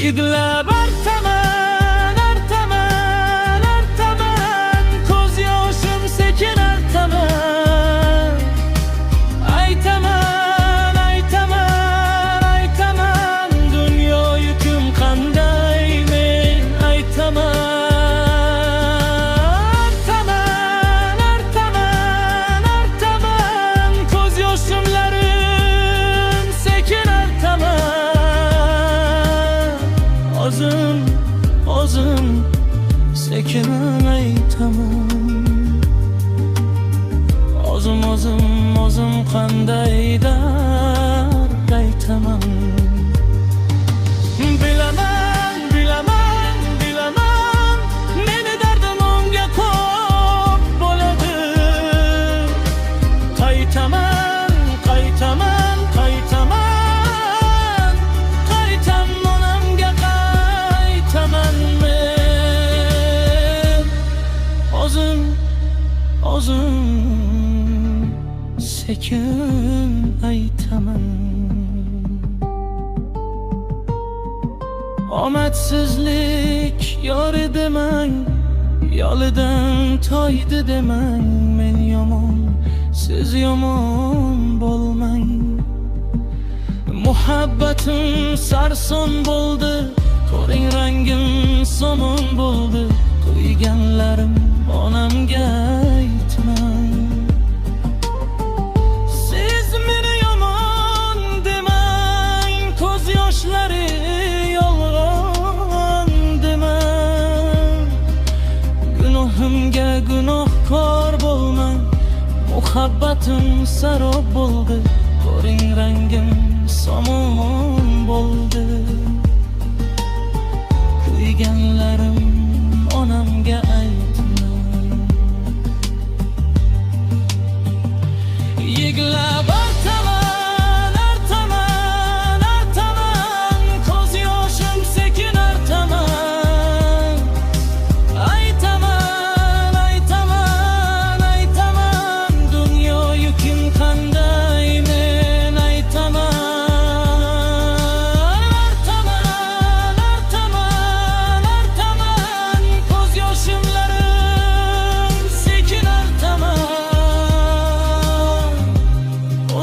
Yig'lab artaman, artaman, artaman, ko'z yoshim sekin artaman. Aytaman, aytaman, aytaman, dunyo yukim qanday men aytaman. Artaman, artaman, artaman, ko'z yoshimlarim sekin artaman. O'zim, o'zim sekin aytaman. O'zim, o'zim, o'zim qanday dard aytaman. Bilaman, bilaman, bilaman, meni dardim unga ko'p bo'ladi. Qaytaman, qaytaman, qaytaman, qaytam onamga qaytaman men. O'zim, o'zim sekin aytaman. Omadsizlik yori demang, yolidan toydi demang. Men yomon, siz yomon bo'lmang. Muhabbatim sarson bo'ldi, ko'ring rangim somon bo'ldi. Kuyganlarim onamga aytmang. Siz meni yomon demang, ko'z yoshlari yolg'on demang. Gunohimga gunohkor bo'lmang. Muhabbatim sarob bo'ldi, ko'ring rangim somon bo'ldi. Kuyganlarim onamga aytmang. Yig'lab artaman, artaman, artaman, ko'z yoshim sekin artaman. Aytaman, aytaman, aytaman, dunyo yukim qanday men aytaman. Artaman, artaman, artaman, ko'z yoshimlarim sekin artaman.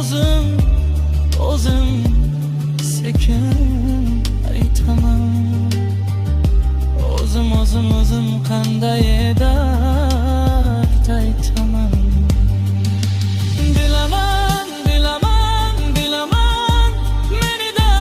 O'zim, o'zim sekin aytaman. O'zim, o'zim, o'zim qanday edi